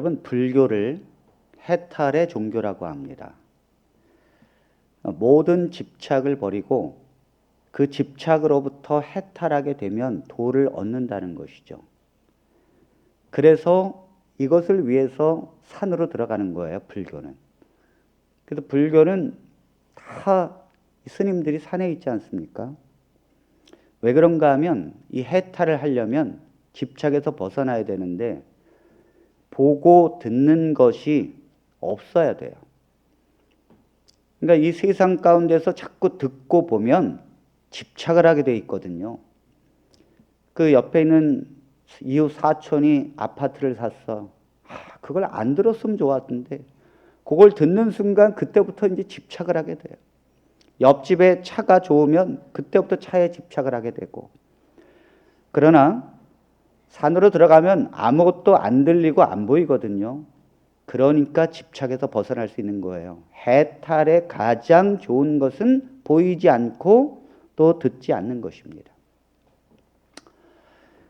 여러분, 불교를 해탈의 종교라고 합니다. 모든 집착을 버리고 그 집착으로부터 해탈하게 되면 도를 얻는다는 것이죠. 그래서 이것을 위해서 산으로 들어가는 거예요, 불교는. 그래서 불교는 다 스님들이 산에 있지 않습니까? 왜 그런가 하면 이 해탈을 하려면 집착에서 벗어나야 되는데 보고 듣는 것이 없어야 돼요. 그러니까 이 세상 가운데서 자꾸 듣고 보면 집착을 하게 돼 있거든요. 그 옆에 있는 이웃 사촌이 아파트를 샀어. 그걸 안 들었으면 좋았는데 그걸 듣는 순간 그때부터 이제 집착을 하게 돼요. 옆집에 차가 좋으면 그때부터 차에 집착을 하게 되고. 그러나 산으로 들어가면 아무것도 안 들리고 안 보이거든요. 그러니까 집착에서 벗어날 수 있는 거예요. 해탈의 가장 좋은 것은 보이지 않고 또 듣지 않는 것입니다.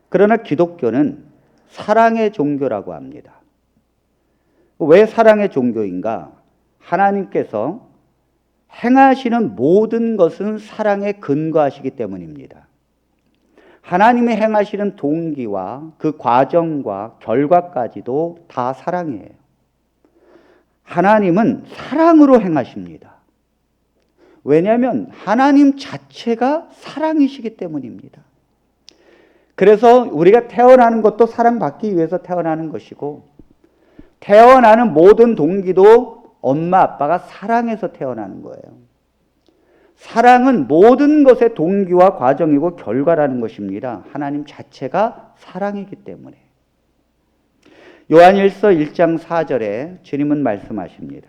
그러나 기독교는 사랑의 종교라고 합니다. 왜 사랑의 종교인가? 하나님께서 행하시는 모든 것은 사랑에 근거하시기 때문입니다. 하나님이 행하시는 동기와 그 과정과 결과까지도 다 사랑이에요. 하나님은 사랑으로 행하십니다. 왜냐하면 하나님 자체가 사랑이시기 때문입니다. 그래서 우리가 태어나는 것도 사랑받기 위해서 태어나는 것이고, 태어나는 모든 동기도 엄마 아빠가 사랑해서 태어나는 거예요. 사랑은 모든 것의 동기와 과정이고 결과라는 것입니다. 하나님 자체가 사랑이기 때문에. 요한일서 1장 4절에 주님은 말씀하십니다.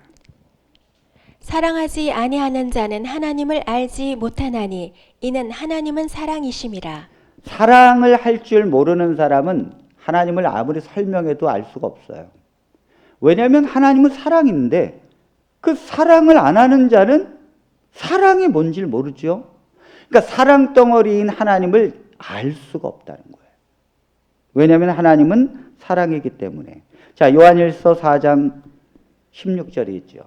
사랑하지 아니하는 자는 하나님을 알지 못하나니 이는 하나님은 사랑이심이라. 사랑을 할 줄 모르는 사람은 하나님을 아무리 설명해도 알 수가 없어요. 왜냐하면 하나님은 사랑인데 그 사랑을 안 하는 자는 사랑이 뭔지를 모르죠. 그러니까 사랑 덩어리인 하나님을 알 수가 없다는 거예요. 왜냐하면 하나님은 사랑이기 때문에. 자, 요한일서 4장 16절이 있죠.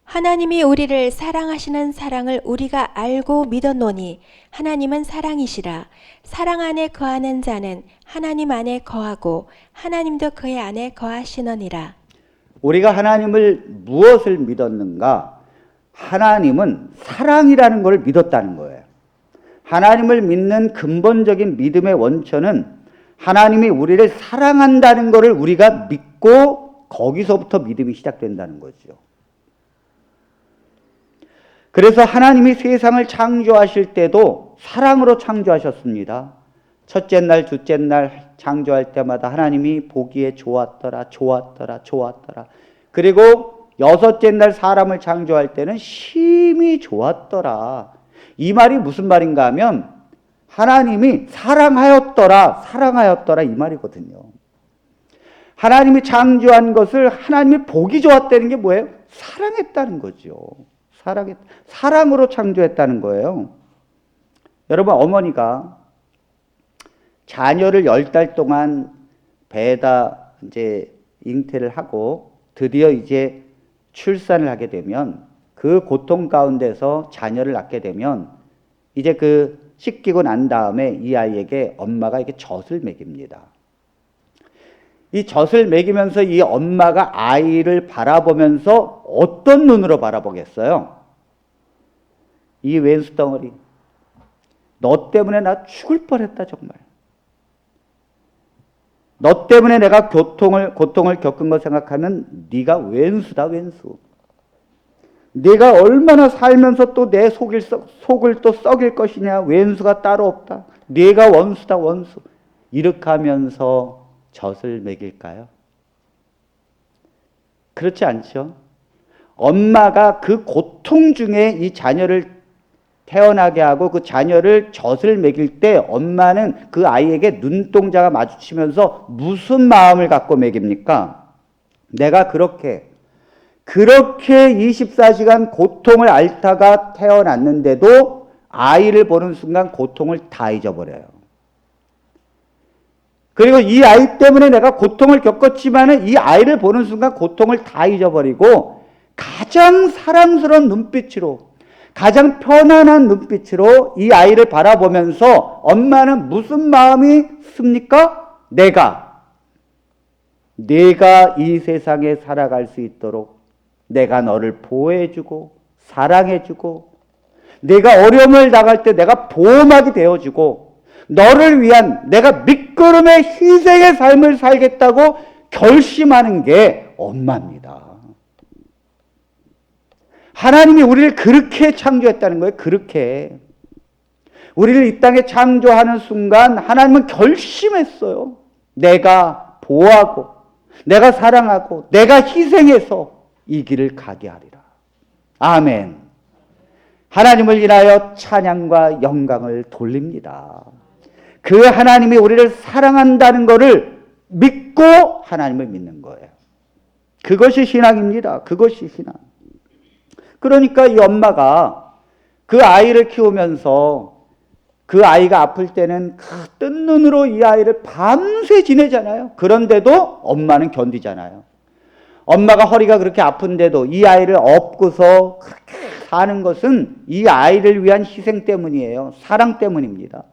하나님이 우리를 사랑하시는 사랑을 우리가 알고 믿었노니 하나님은 사랑이시라. 사랑 안에 거하는 자는 하나님 안에 거하고 하나님도 그의 안에 거하시느니라. 우리가 하나님을 무엇을 믿었는가? 하나님은 사랑이라는 걸 믿었다는 거예요. 하나님을 믿는 근본적인 믿음의 원천은 하나님이 우리를 사랑한다는 것을 우리가 믿고 거기서부터 믿음이 시작된다는 거죠. 그래서 하나님이 세상을 창조하실 때도 사랑으로 창조하셨습니다. 첫째 날, 둘째 날 창조할 때마다 하나님이 보기에 좋았더라, 좋았더라, 좋았더라. 그리고 여섯째 날 사람을 창조할 때는 심히 좋았더라. 이 말이 무슨 말인가 하면 하나님이 사랑하였더라, 사랑하였더라 이 말이거든요. 하나님이 창조한 것을 하나님이 보기 좋았다는 게 뭐예요? 사랑했다는 거죠. 사랑으로 창조했다는 거예요. 여러분, 어머니가 자녀를 10달 동안 배에다 이제 잉태를 하고 드디어 이제 출산을 하게 되면 그 고통 가운데서 자녀를 낳게 되면 이제 그 씻기고 난 다음에 이 아이에게 엄마가 이렇게 젖을 먹입니다. 이 젖을 먹이면서 이 엄마가 아이를 바라보면서 어떤 눈으로 바라보겠어요? 이 왼수 덩어리, 너 때문에 나 죽을 뻔했다 정말. 너 때문에 내가 고통을 겪은 거 생각하면 네가 왼수다, 왼수. 네가 얼마나 살면서 또 내 속을 또 썩일 것이냐. 왼수가 따로 없다. 네가 원수다, 원수. 이렇게 하면서 젖을 먹일까요? 그렇지 않죠. 엄마가 그 고통 중에 이 자녀를 태어나게 하고 그 자녀를 젖을 먹일 때 엄마는 그 아이에게 눈동자가 마주치면서 무슨 마음을 갖고 먹입니까? 내가 그렇게 24시간 고통을 앓다가 태어났는데도 아이를 보는 순간 고통을 다 잊어버려요. 그리고 이 아이 때문에 내가 고통을 겪었지만은 이 아이를 보는 순간 고통을 다 잊어버리고 가장 사랑스러운 눈빛으로, 가장 편안한 눈빛으로 이 아이를 바라보면서 엄마는 무슨 마음이 씁니까? 내가 이 세상에 살아갈 수 있도록 내가 너를 보호해주고 사랑해주고, 내가 어려움을 당할 때 내가 보호막이 되어주고, 너를 위한 내가 밑거름의 희생의 삶을 살겠다고 결심하는 게 엄마입니다. 하나님이 우리를 그렇게 창조했다는 거예요. 그렇게. 우리를 이 땅에 창조하는 순간 하나님은 결심했어요. 내가 보호하고, 내가 사랑하고, 내가 희생해서 이 길을 가게 하리라. 아멘. 하나님을 인하여 찬양과 영광을 돌립니다. 그 하나님이 우리를 사랑한다는 것을 믿고 하나님을 믿는 거예요. 그것이 신앙입니다. 그것이 신앙. 그러니까 이 엄마가 그 아이를 키우면서 그 아이가 아플 때는 뜬 눈으로 이 아이를 밤새 지내잖아요. 그런데도 엄마는 견디잖아요. 엄마가 허리가 그렇게 아픈데도 이 아이를 업고서 그렇게 사는 것은 이 아이를 위한 희생 때문이에요. 사랑 때문입니다.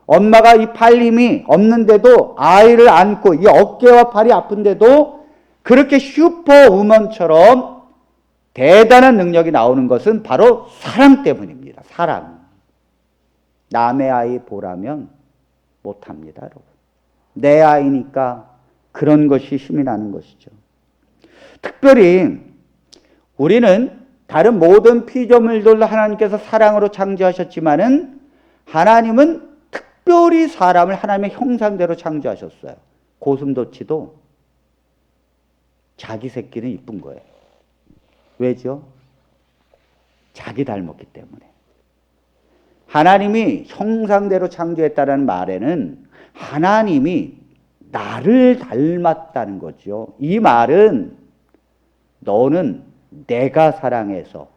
엄마가 이 팔 힘이 없는데도 아이를 안고 이 어깨와 팔이 아픈데도 그렇게 슈퍼우먼처럼 대단한 능력이 나오는 것은 바로 사랑 때문입니다. 사랑. 남의 아이 보라면 못합니다, 여러분. 내 아이니까 그런 것이 힘이 나는 것이죠. 특별히 우리는 다른 모든 피조물들도 하나님께서 사랑으로 창조하셨지만은 하나님은 특별히 사람을 하나님의 형상대로 창조하셨어요. 고슴도치도 자기 새끼는 이쁜 거예요. 왜죠? 자기 닮았기 때문에. 하나님이 형상대로 창조했다는 말에는 하나님이 나를 닮았다는 거죠. 이 말은 너는 내가 사랑해서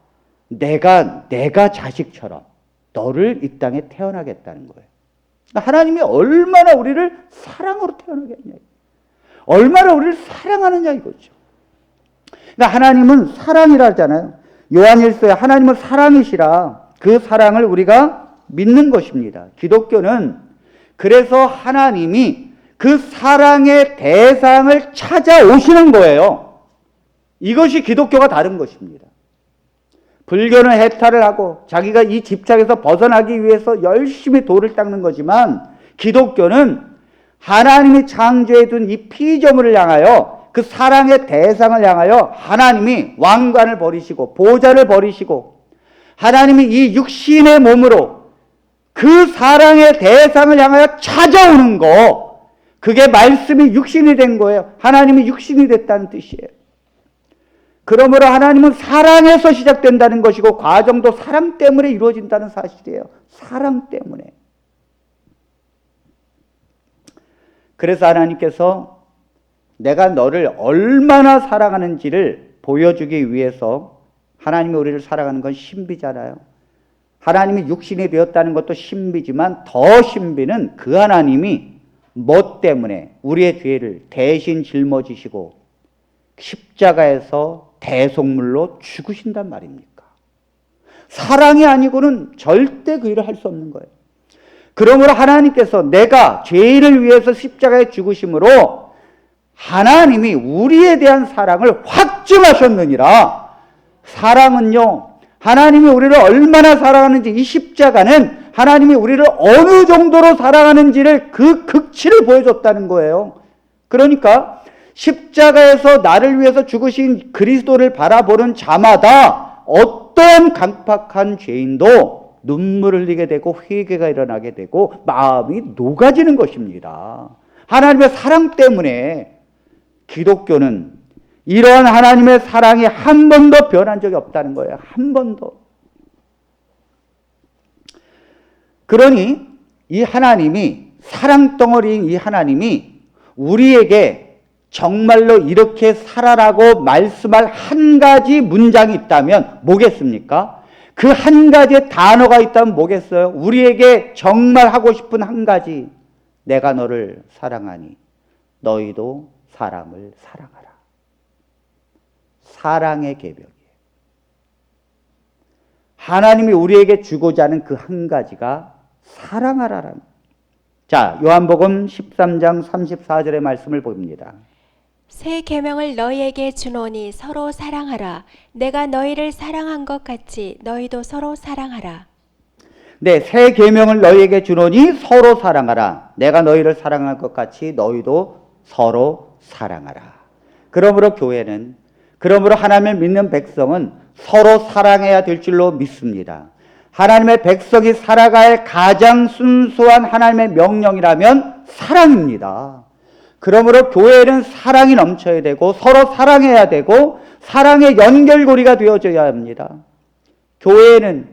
내가 자식처럼 너를 이 땅에 태어나겠다는 거예요. 하나님이 얼마나 우리를 사랑으로 태어나겠냐, 얼마나 우리를 사랑하느냐 이거죠. 그러니까 하나님은 사랑이라 하잖아요. 요한일서에 하나님은 사랑이시라. 그 사랑을 우리가 믿는 것입니다. 기독교는 그래서 하나님이 그 사랑의 대상을 찾아오시는 거예요. 이것이 기독교가 다른 것입니다. 불교는 해탈을 하고 자기가 이 집착에서 벗어나기 위해서 열심히 돌을 닦는 거지만, 기독교는 하나님이 창조해 둔 이 피조물을 향하여, 그 사랑의 대상을 향하여 하나님이 왕관을 버리시고 보좌를 버리시고 하나님이 이 육신의 몸으로 그 사랑의 대상을 향하여 찾아오는 거, 그게 말씀이 육신이 된 거예요. 하나님이 육신이 됐다는 뜻이에요. 그러므로 하나님은 사랑에서 시작된다는 것이고 과정도 사랑 때문에 이루어진다는 사실이에요. 사랑 때문에. 그래서 하나님께서 내가 너를 얼마나 사랑하는지를 보여주기 위해서, 하나님이 우리를 사랑하는 건 신비잖아요. 하나님이 육신이 되었다는 것도 신비지만 더 신비는 그 하나님이 뭐 때문에 우리의 죄를 대신 짊어지시고 십자가에서 대속물로 죽으신단 말입니까? 사랑이 아니고는 절대 그 일을 할 수 없는 거예요. 그러므로 하나님께서 내가 죄인을 위해서 십자가에 죽으심으로 하나님이 우리에 대한 사랑을 확증하셨느니라. 사랑은요, 하나님이 우리를 얼마나 사랑하는지, 이 십자가는 하나님이 우리를 어느 정도로 사랑하는지를 그 극치를 보여줬다는 거예요. 그러니까 십자가에서 나를 위해서 죽으신 그리스도를 바라보는 자마다 어떤 강팍한 죄인도 눈물을 흘리게 되고 회개가 일어나게 되고 마음이 녹아지는 것입니다. 하나님의 사랑 때문에 기독교는 이러한 하나님의 사랑이 한 번도 변한 적이 없다는 거예요. 한 번도. 그러니 이 하나님이, 사랑덩어리인 이 하나님이 우리에게 정말로 이렇게 살아라고 말씀할 한 가지 문장이 있다면 뭐겠습니까? 그 한 가지의 단어가 있다면 뭐겠어요? 우리에게 정말 하고 싶은 한 가지, 내가 너를 사랑하니 너희도 사람을 사랑하라. 사랑의 계명이에요. 하나님이 우리에게 주고자 하는 그 한 가지가 사랑하라라는. 자, 요한복음 13장 34절의 말씀을 봅니다. 새 계명을 너희에게 주노니 서로 사랑하라. 내가 너희를 사랑한 것 같이 너희도 서로 사랑하라. 네, 새 계명을 너희에게 주노니 서로 사랑하라. 내가 너희를 사랑한 것 같이 너희도 서로 사랑하라. 그러므로 교회는, 그러므로 하나님을 믿는 백성은 서로 사랑해야 될 줄로 믿습니다. 하나님의 백성이 살아갈 가장 순수한 하나님의 명령이라면 사랑입니다. 그러므로 교회는 사랑이 넘쳐야 되고 서로 사랑해야 되고 사랑의 연결고리가 되어줘야 합니다. 교회는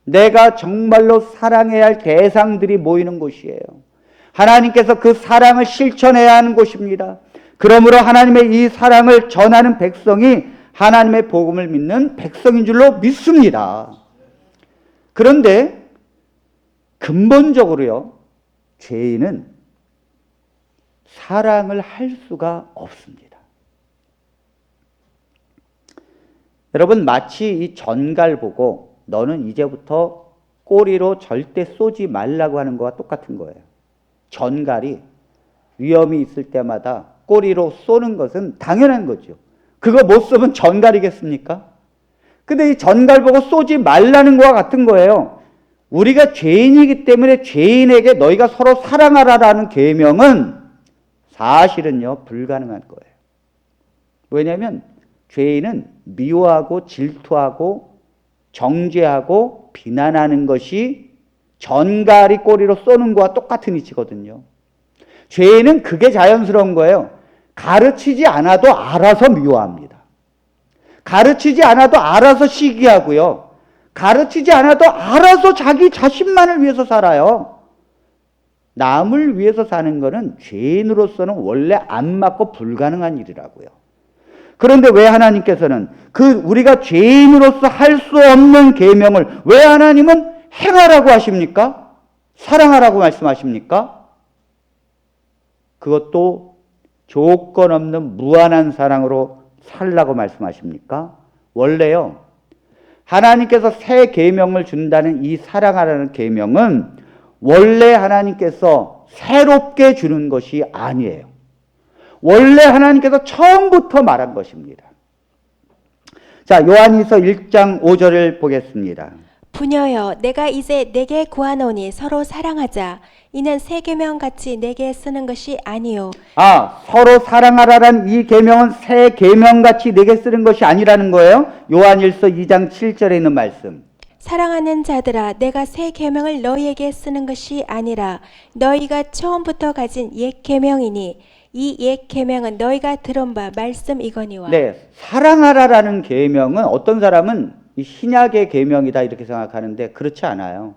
내가 정말로 사랑해야 할 대상들이 모이는 곳이에요. 하나님께서 그 사랑을 실천해야 하는 곳입니다. 그러므로 하나님의 이 사랑을 전하는 백성이 하나님의 복음을 믿는 백성인 줄로 믿습니다. 그런데 근본적으로요, 죄인은 사랑을 할 수가 없습니다. 여러분, 마치 이 전갈 보고 너는 이제부터 꼬리로 절대 쏘지 말라고 하는 거와 똑같은 거예요. 전갈이 위험이 있을 때마다 꼬리로 쏘는 것은 당연한 거죠. 그거 못 쏘면 전갈이겠습니까? 근데 이 전갈 보고 쏘지 말라는 거와 같은 거예요. 우리가 죄인이기 때문에 죄인에게 너희가 서로 사랑하라라는 계명은 사실은요, 불가능한 거예요. 왜냐하면 죄인은 미워하고 질투하고 정죄하고 비난하는 것이 전갈이 꼬리로 쏘는 거와 똑같은 이치거든요. 죄인은 그게 자연스러운 거예요. 가르치지 않아도 알아서 미워합니다. 가르치지 않아도 알아서 시기하고요. 가르치지 않아도 알아서 자기 자신만을 위해서 살아요. 남을 위해서 사는 것은 죄인으로서는 원래 안 맞고 불가능한 일이라고요. 그런데 왜 하나님께서는 우리가 죄인으로서 할 수 없는 계명을 왜 하나님은 행하라고 하십니까? 사랑하라고 말씀하십니까? 그것도 조건 없는 무한한 사랑으로 살라고 말씀하십니까? 원래요, 하나님께서 새 계명을 준다는 이 사랑하라는 계명은 원래 하나님께서 새롭게 주는 것이 아니에요. 원래 하나님께서 처음부터 말한 것입니다. 자, 요한일서 1장 5절을 보겠습니다. 부녀여, 내가 이제 내게 구하노니 서로 사랑하자. 이는 새 계명 같이 내게 쓰는 것이 아니요. 서로 사랑하라는 이 계명은 새 계명 같이 내게 쓰는 것이 아니라는 거예요. 요한일서 2장 7절에 있는 말씀. 사랑하는 자들아, 내가 새 계명을 너희에게 쓰는 것이 아니라 너희가 처음부터 가진 옛 계명이니 이 옛 계명은 너희가 들은 바 말씀이거니와. 네, 사랑하라라는 계명은 어떤 사람은 이 신약의 계명이다 이렇게 생각하는데 그렇지 않아요.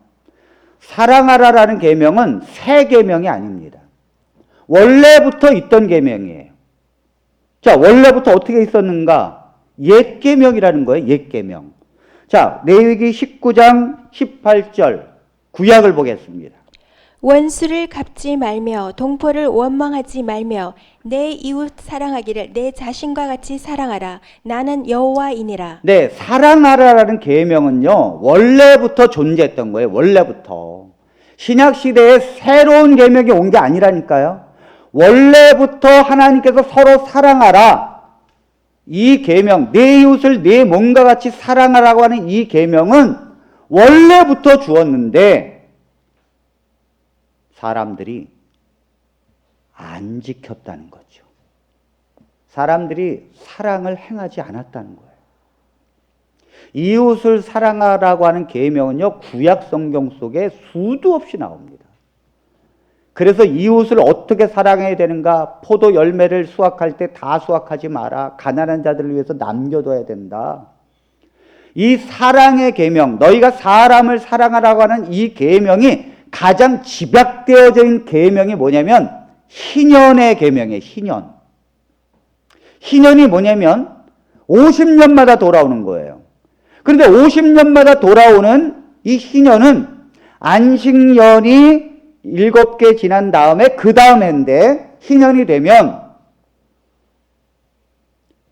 사랑하라라는 계명은 새 계명이 아닙니다. 원래부터 있던 계명이에요. 자, 원래부터 어떻게 있었는가? 옛 계명이라는 거예요. 옛 계명. 자, 레위기 19장 18절 구약을 보겠습니다. 원수를 갚지 말며 동포를 원망하지 말며 내 이웃 사랑하기를 내 자신과 같이 사랑하라. 나는 여호와이니라. 네, 사랑하라라는 계명은요, 원래부터 존재했던 거예요. 원래부터. 신약 시대에 새로운 계명이 온 게 아니라니까요. 원래부터 하나님께서 서로 사랑하라. 이 계명, 내 이웃을 내 몸과 같이 사랑하라고 하는 이 계명은 원래부터 주었는데 사람들이 안 지켰다는 거죠. 사람들이 사랑을 행하지 않았다는 거예요. 이웃을 사랑하라고 하는 계명은요, 구약 성경 속에 수도 없이 나옵니다. 그래서 이웃을 어떻게 사랑해야 되는가? 포도 열매를 수확할 때 다 수확하지 마라. 가난한 자들을 위해서 남겨둬야 된다. 이 사랑의 계명, 너희가 사람을 사랑하라고 하는 이 계명이 가장 집약되어져 있는 계명이 뭐냐면 희년의 계명이에요. 희년. 희년이 뭐냐면 50년마다 돌아오는 거예요. 그런데 50년마다 돌아오는 이 희년은 안식년이 7개 지난 다음에 그 다음 해인데 희년이 되면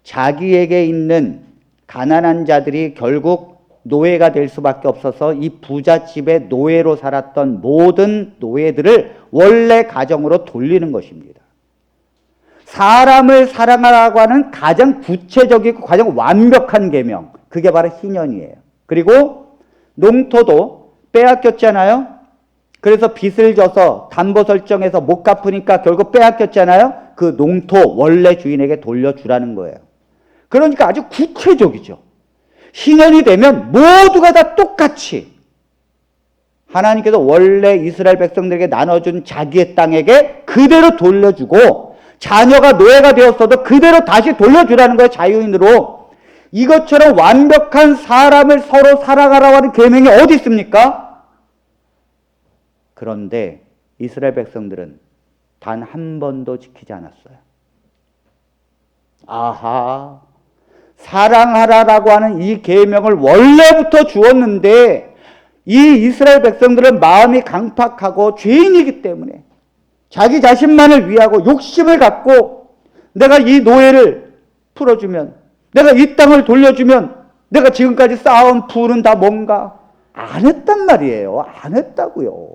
자기에게 있는 가난한 자들이 결국 노예가 될 수밖에 없어서 이 부잣집의 노예로 살았던 모든 노예들을 원래 가정으로 돌리는 것입니다. 사람을 사랑하라고 하는 가장 구체적이고 가장 완벽한 계명, 그게 바로 희년이에요. 그리고 농토도 빼앗겼잖아요. 그래서 빚을 져서 담보 설정해서 못 갚으니까 결국 빼앗겼잖아요. 그 농토 원래 주인에게 돌려주라는 거예요. 그러니까 아주 구체적이죠. 희년이 되면 모두가 다 똑같이 하나님께서 원래 이스라엘 백성들에게 나눠준 자기의 땅에게 그대로 돌려주고 자녀가 노예가 되었어도 그대로 다시 돌려주라는 거예요. 자유인으로. 이것처럼 완벽한 사람을 서로 사랑하라고 하는 계명이 어디 있습니까? 그런데 이스라엘 백성들은 단 한 번도 지키지 않았어요. 아하, 사랑하라라고 하는 이 계명을 원래부터 주었는데 이 이스라엘 백성들은 마음이 강팍하고 죄인이기 때문에 자기 자신만을 위하고 욕심을 갖고 내가 이 노예를 풀어주면, 내가 이 땅을 돌려주면 내가 지금까지 쌓아온 부는 다 뭔가 안 했단 말이에요. 안 했다고요.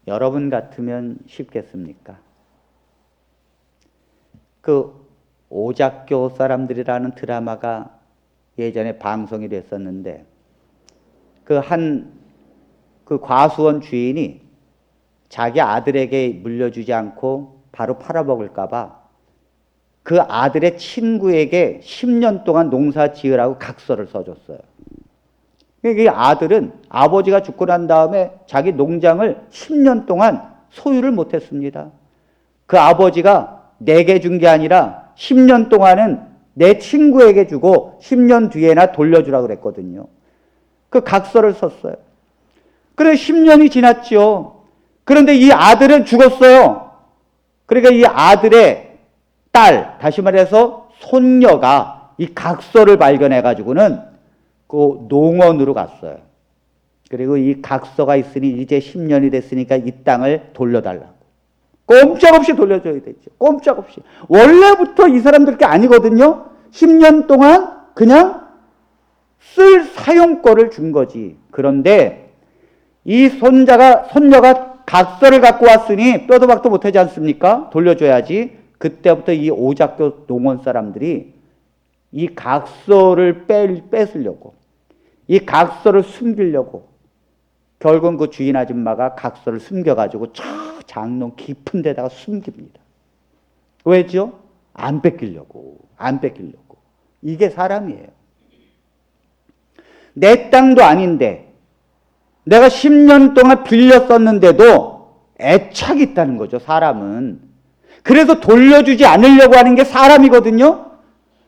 여러분 같으면 쉽겠습니까? 그 오작교 사람들이라는 드라마가 예전에 방송이 됐었는데 그 과수원 주인이 자기 아들에게 물려주지 않고 바로 팔아먹을까봐 그 아들의 친구에게 10년 동안 농사 지으라고 각서를 써줬어요. 이 아들은 아버지가 죽고 난 다음에 자기 농장을 10년 동안 소유를 못했습니다. 그 아버지가 내게 준 게 아니라 10년 동안은 내 친구에게 주고 10년 뒤에나 돌려주라고 그랬거든요. 그 각서를 썼어요. 그래 10년이 지났죠. 그런데 이 아들은 죽었어요. 그러니까 이 아들의 딸, 다시 말해서 손녀가 이 각서를 발견해가지고는 그 농원으로 갔어요. 그리고 이 각서가 있으니 이제 10년이 됐으니까 이 땅을 돌려달라고. 꼼짝없이 돌려줘야 되죠. 꼼짝없이. 원래부터 이 사람들 게 아니거든요. 10년 동안 그냥 쓸 사용권을 준 거지. 그런데 이 손녀가 각서를 갖고 왔으니 뼈도 박도 못하지 않습니까? 돌려줘야지. 그때부터 이 오작교 농원 사람들이 이 각서를 뺏으려고, 이 각서를 숨기려고 결국은 그 주인 아줌마가 각서를 숨겨가지고 저 장롱 깊은 데다가 숨깁니다. 왜죠? 안 뺏기려고. 이게 사람이에요. 내 땅도 아닌데 내가 10년 동안 빌려 썼는데도 애착이 있다는 거죠, 사람은. 그래서 돌려주지 않으려고 하는 게 사람이거든요.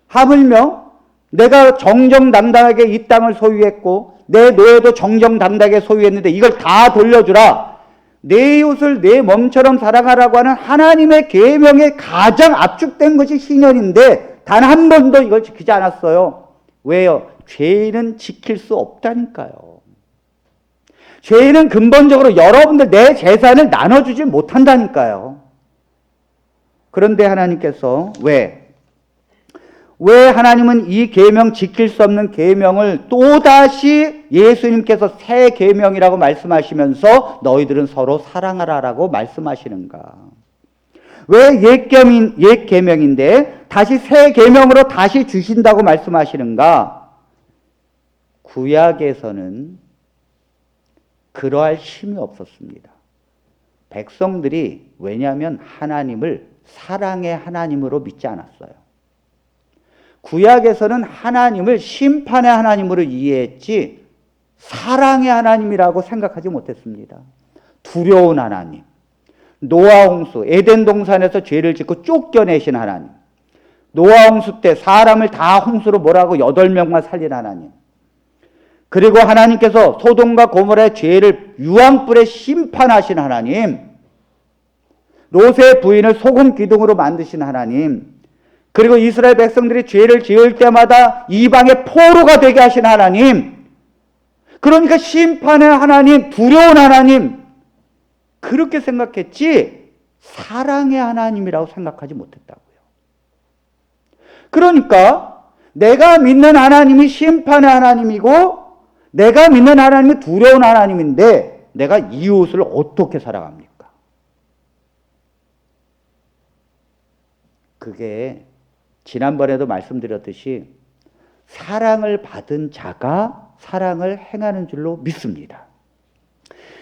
하물며 내가 정정당당하게 이 땅을 소유했고 내 노예도 정정당당하게 소유했는데 이걸 다 돌려주라. 내 이웃을 내 몸처럼 사랑하라고 하는 하나님의 계명에 가장 압축된 것이 희년인데 단 한 번도 이걸 지키지 않았어요. 왜요? 죄인은 지킬 수 없다니까요. 죄인은 근본적으로 여러분들 내 재산을 나눠주지 못한다니까요. 그런데 하나님께서 왜 하나님은 이 계명, 지킬 수 없는 계명을 또다시 예수님께서 새 계명이라고 말씀하시면서 너희들은 서로 사랑하라라고 말씀하시는가? 왜 옛 계명인데 다시 새 계명으로 다시 주신다고 말씀하시는가? 구약에서는 그러할 힘이 없었습니다. 백성들이 왜냐하면 하나님을 사랑의 하나님으로 믿지 않았어요. 구약에서는 하나님을 심판의 하나님으로 이해했지 사랑의 하나님이라고 생각하지 못했습니다. 두려운 하나님, 노아 홍수, 에덴 동산에서 죄를 짓고 쫓겨내신 하나님, 노아 홍수 때 사람을 다 홍수로 몰아가고 8명만 살린 하나님, 그리고 하나님께서 소돔과 고모라의 죄를 유황불에 심판하신 하나님, 롯의 부인을 소금 기둥으로 만드신 하나님, 그리고 이스라엘 백성들이 죄를 지을 때마다 이방의 포로가 되게 하신 하나님, 그러니까 심판의 하나님, 두려운 하나님, 그렇게 생각했지 사랑의 하나님이라고 생각하지 못했다고요. 그러니까 내가 믿는 하나님이 심판의 하나님이고 내가 믿는 하나님이 두려운 하나님인데 내가 이웃을 어떻게 사랑합니까? 그게 지난번에도 말씀드렸듯이 사랑을 받은 자가 사랑을 행하는 줄로 믿습니다.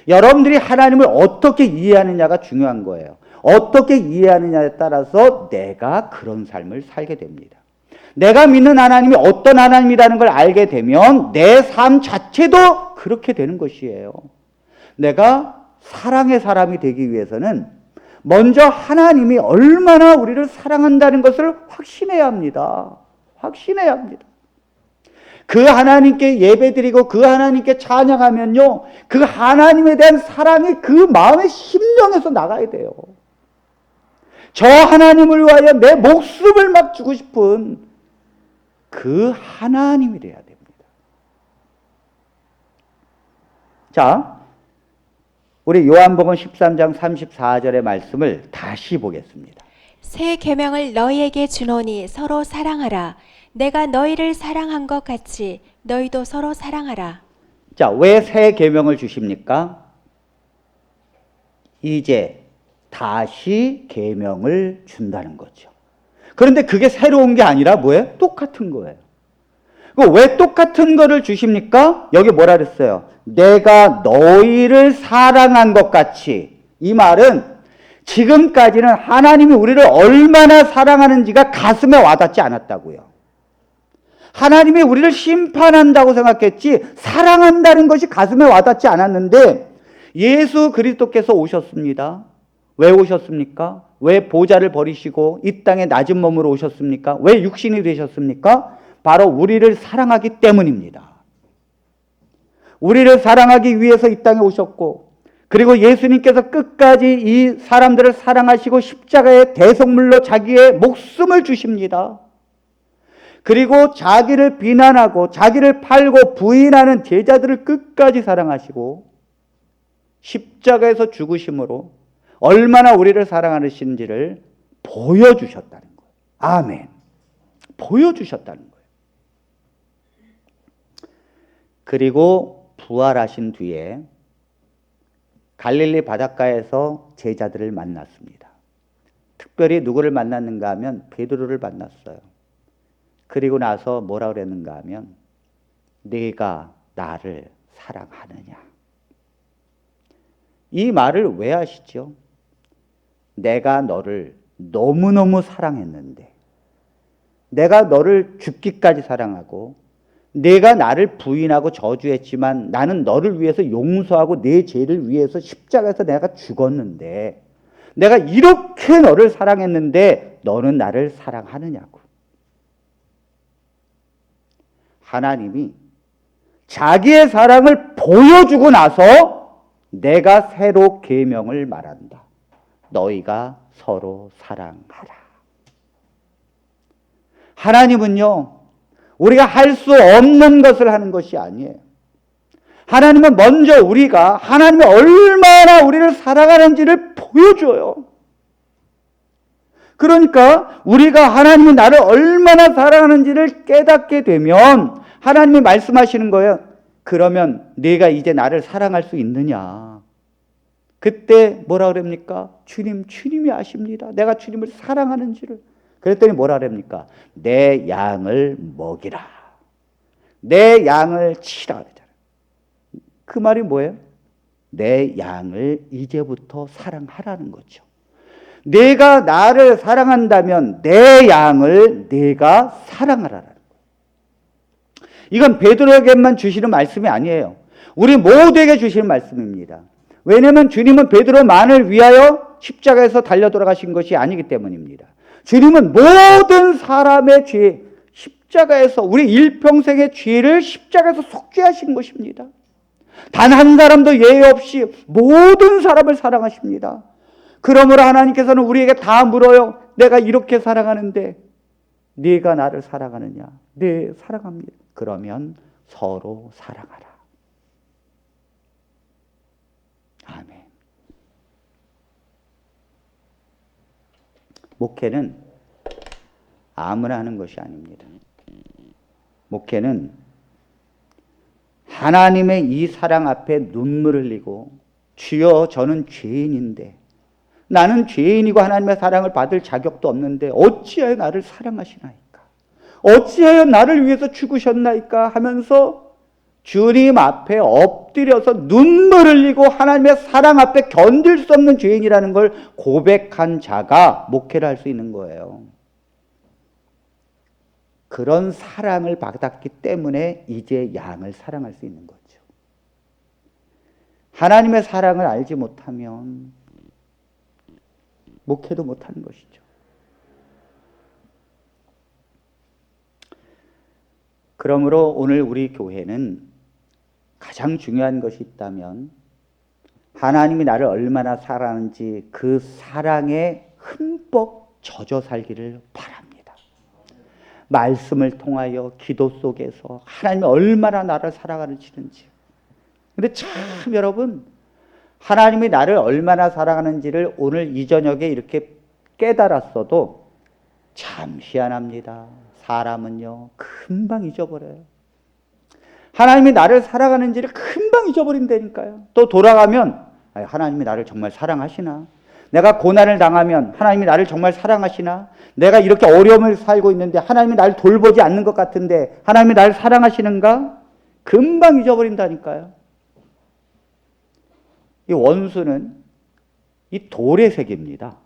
여러분들이 하나님을 어떻게 이해하느냐가 중요한 거예요. 어떻게 이해하느냐에 따라서 내가 그런 삶을 살게 됩니다. 내가 믿는 하나님이 어떤 하나님이라는 걸 알게 되면 내 삶 자체도 그렇게 되는 것이에요. 내가 사랑의 사람이 되기 위해서는 먼저 하나님이 얼마나 우리를 사랑한다는 것을 확신해야 합니다. 확신해야 합니다. 그 하나님께 예배드리고 그 하나님께 찬양하면요, 그 하나님에 대한 사랑이 그 마음의 심령에서 나가야 돼요. 저 하나님을 위하여 내 목숨을 막 주고 싶은 그 하나님이 돼야 됩니다. 자, 우리 요한복음 13장 34절의 말씀을 다시 보겠습니다. 새 계명을 너희에게 주노니 서로 사랑하라. 내가 너희를 사랑한 것 같이 너희도 서로 사랑하라. 자, 왜 새 계명을 주십니까? 이제 다시 계명을 준다는 거죠. 그런데 그게 새로운 게 아니라 뭐예요? 똑같은 거예요. 왜 똑같은 거를 주십니까? 여기 뭐라 그랬어요? 내가 너희를 사랑한 것 같이. 이 말은 지금까지는 하나님이 우리를 얼마나 사랑하는지가 가슴에 와닿지 않았다고요. 하나님이 우리를 심판한다고 생각했지 사랑한다는 것이 가슴에 와닿지 않았는데 예수 그리스도께서 오셨습니다. 왜 오셨습니까? 왜 보좌를 버리시고 이 땅에 낮은 몸으로 오셨습니까? 왜 육신이 되셨습니까? 바로 우리를 사랑하기 때문입니다. 우리를 사랑하기 위해서 이 땅에 오셨고, 그리고 예수님께서 끝까지 이 사람들을 사랑하시고 십자가의 대속물로 자기의 목숨을 주십니다. 그리고 자기를 비난하고 자기를 팔고 부인하는 제자들을 끝까지 사랑하시고 십자가에서 죽으심으로 얼마나 우리를 사랑하시는지를 보여주셨다는 거예요. 아멘. 보여주셨다는 거예요. 그리고 부활하신 뒤에 갈릴리 바닷가에서 제자들을 만났습니다. 특별히 누구를 만났는가 하면 베드로를 만났어요. 그리고 나서 뭐라 그랬는가 하면 네가 나를 사랑하느냐. 이 말을 왜 하시죠? 내가 너를 너무너무 사랑했는데, 내가 너를 죽기까지 사랑하고 내가 나를 부인하고 저주했지만 나는 너를 위해서 용서하고 내 죄를 위해서 십자가에서 내가 죽었는데, 내가 이렇게 너를 사랑했는데 너는 나를 사랑하느냐고. 하나님이 자기의 사랑을 보여주고 나서 내가 새로 계명을 말한다. 너희가 서로 사랑하라. 하나님은요, 우리가 할 수 없는 것을 하는 것이 아니에요. 하나님은 먼저 우리가 하나님이 얼마나 우리를 사랑하는지를 보여줘요. 그러니까 우리가 하나님이 나를 얼마나 사랑하는지를 깨닫게 되면 하나님이 말씀하시는 거예요. 그러면 네가 이제 나를 사랑할 수 있느냐. 그때 뭐라 그럽니까? 주님이 아십니다. 내가 주님을 사랑하는지를. 그랬더니 뭐라 그럽니까? 내 양을 먹이라. 내 양을 치라 그러잖아요. 그 말이 뭐예요? 내 양을 이제부터 사랑하라는 거죠. 내가 나를 사랑한다면 내 양을 내가 사랑하라는 거예요. 이건 베드로에게만 주시는 말씀이 아니에요. 우리 모두에게 주시는 말씀입니다. 왜냐하면 주님은 베드로만을 위하여 십자가에서 달려 돌아가신 것이 아니기 때문입니다. 주님은 모든 사람의 죄, 십자가에서 우리 일평생의 죄를 십자가에서 속죄하신 것입니다. 단 한 사람도 예외 없이 모든 사람을 사랑하십니다. 그러므로 하나님께서는 우리에게 다 물어요. 내가 이렇게 사랑하는데 네가 나를 사랑하느냐? 네, 사랑합니다. 그러면 서로 사랑하라. 아멘. 목회는 아무나 하는 것이 아닙니다. 목회는 하나님의 이 사랑 앞에 눈물을 흘리고, 주여 저는 죄인인데, 나는 죄인이고 하나님의 사랑을 받을 자격도 없는데 어찌하여 나를 사랑하시나이까? 어찌하여 나를 위해서 죽으셨나이까? 하면서 주님 앞에 엎드려서 눈물 흘리고 하나님의 사랑 앞에 견딜 수 없는 죄인이라는 걸 고백한 자가 목회를 할 수 있는 거예요. 그런 사랑을 받았기 때문에 이제 양을 사랑할 수 있는 거죠. 하나님의 사랑을 알지 못하면 목회도 못하는 것이죠. 그러므로 오늘 우리 교회는 가장 중요한 것이 있다면 하나님이 나를 얼마나 사랑하는지 그 사랑에 흠뻑 젖어 살기를 바랍니다. 말씀을 통하여 기도 속에서 하나님이 얼마나 나를 사랑하는지. 근데 참 여러분, 하나님이 나를 얼마나 사랑하는지를 오늘 이 저녁에 이렇게 깨달았어도 참 희한합니다. 사람은요 금방 잊어버려요. 하나님이 나를 사랑하는지를 금방 잊어버린다니까요. 또 돌아가면 하나님이 나를 정말 사랑하시나? 내가 고난을 당하면 하나님이 나를 정말 사랑하시나? 내가 이렇게 어려움을 살고 있는데 하나님이 나를 돌보지 않는 것 같은데 하나님이 나를 사랑하시는가? 금방 잊어버린다니까요. 이 원수는 이 돌의 색입니다.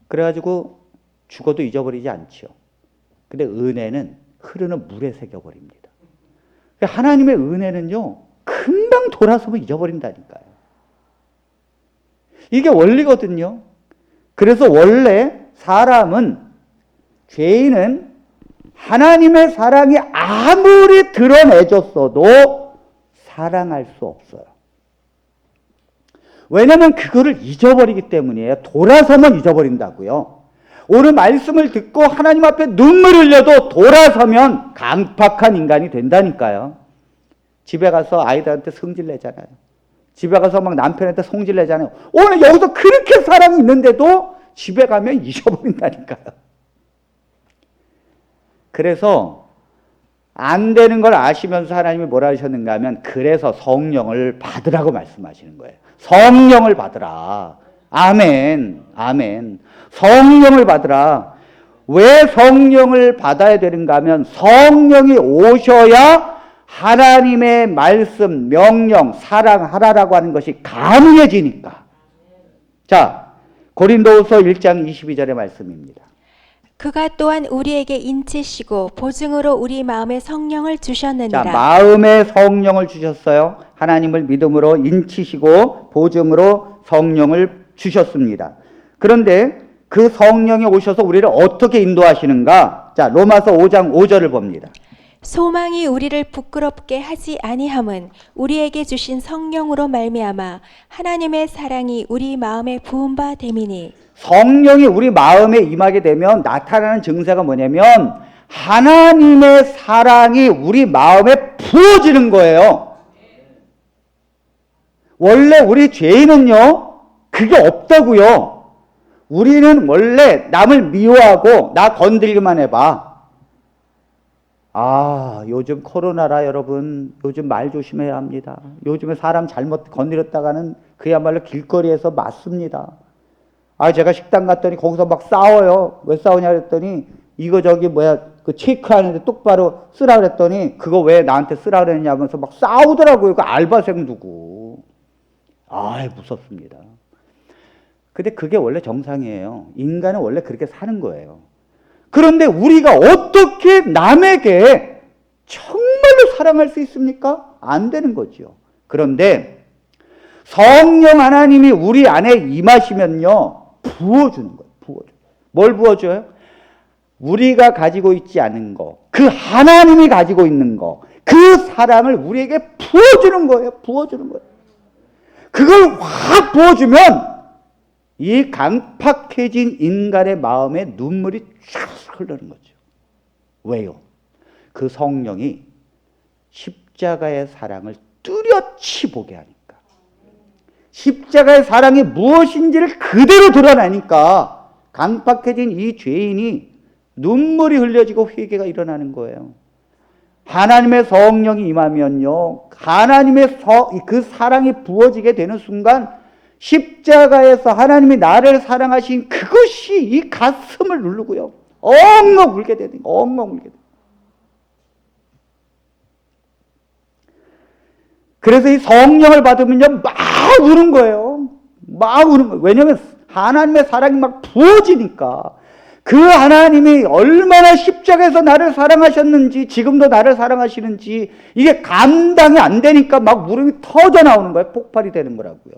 그래가지고 죽어도 잊어버리지 않죠. 근데 은혜는 흐르는 물에 새겨버립니다. 하나님의 은혜는요 금방 돌아서면 잊어버린다니까요. 이게 원리거든요. 그래서 원래 사람은, 죄인은 하나님의 사랑이 아무리 드러내줬어도 사랑할 수 없어요. 왜냐하면 그거를 잊어버리기 때문이에요. 돌아서면 잊어버린다고요. 오늘 말씀을 듣고 하나님 앞에 눈물 흘려도 돌아서면 강팍한 인간이 된다니까요. 집에 가서 아이들한테 성질 내잖아요. 집에 가서 막 남편한테 성질 내잖아요. 오늘 여기서 그렇게 사랑이 있는데도 집에 가면 잊어버린다니까요. 그래서 안 되는 걸 아시면서 하나님이 뭐라 하셨는가 하면 그래서 성령을 받으라고 말씀하시는 거예요. 성령을 받으라. 아멘. 아멘. 성령을 받으라. 왜 성령을 받아야 되는가 하면 성령이 오셔야 하나님의 말씀, 명령, 사랑하라라고 하는 것이 가능해지니까. 자, 고린도후서 1장 22절의 말씀입니다. 그가 또한 우리에게 인치시고 보증으로 우리 마음에 성령을 주셨느니라. 자, 마음에 성령을 주셨어요. 하나님을 믿음으로 인치시고 보증으로 성령을 주셨습니다. 그런데 그 성령이 오셔서 우리를 어떻게 인도하시는가? 자, 로마서 5장 5절을 봅니다. 소망이 우리를 부끄럽게 하지 아니함은 우리에게 주신 성령으로 말미암아 하나님의 사랑이 우리 마음에 부은 바 됨이니. 성령이 우리 마음에 임하게 되면 나타나는 증세가 뭐냐면 하나님의 사랑이 우리 마음에 부어지는 거예요. 원래 우리 죄인은요 그게 없다고요. 우리는 원래 남을 미워하고 나 건들기만 해봐. 요즘 코로나라 여러분, 요즘 말 조심해야 합니다. 요즘에 사람 잘못 건드렸다가는 그야말로 길거리에서 맞습니다. 제가 식당 갔더니 거기서 막 싸워요. 왜 싸우냐 그랬더니 이거 저기 그 체크하는데 똑바로 쓰라 그랬더니 그거 왜 나한테 쓰라 그랬냐면서 막 싸우더라고요. 그 알바생 두고. 무섭습니다. 근데 그게 원래 정상이에요. 인간은 원래 그렇게 사는 거예요. 그런데 우리가 어떻게 남에게 정말로 사랑할 수 있습니까? 안 되는 거죠. 그런데 성령 하나님이 우리 안에 임하시면요 부어주는 거예요. 부어줘요. 뭘 부어줘요? 우리가 가지고 있지 않은 거, 그 하나님이 가지고 있는 거, 그 사랑을 우리에게 부어주는 거예요. 부어주는 거예요. 그걸 확 부어주면 이 강팍해진 인간의 마음에 눈물이 쫙 흐르는 거죠. 왜요? 그 성령이 십자가의 사랑을 뚜렷이 보게 하니까. 십자가의 사랑이 무엇인지를 그대로 드러나니까 강팍해진 이 죄인이 눈물이 흘려지고 회개가 일어나는 거예요. 하나님의 성령이 임하면요, 하나님의 그 사랑이 부어지게 되는 순간 십자가에서 하나님이 나를 사랑하신 그것이 이 가슴을 누르고요, 엉엉 울게 되는, 엉엉 울게 되는. 그래서 이 성령을 받으면요, 막 우는 거예요. 막 우는 거예요. 왜냐하면 하나님의 사랑이 막 부어지니까. 그 하나님이 얼마나 십자가에서 나를 사랑하셨는지, 지금도 나를 사랑하시는지, 이게 감당이 안 되니까 막 울음이 터져 나오는 거예요. 폭발이 되는 거라고요.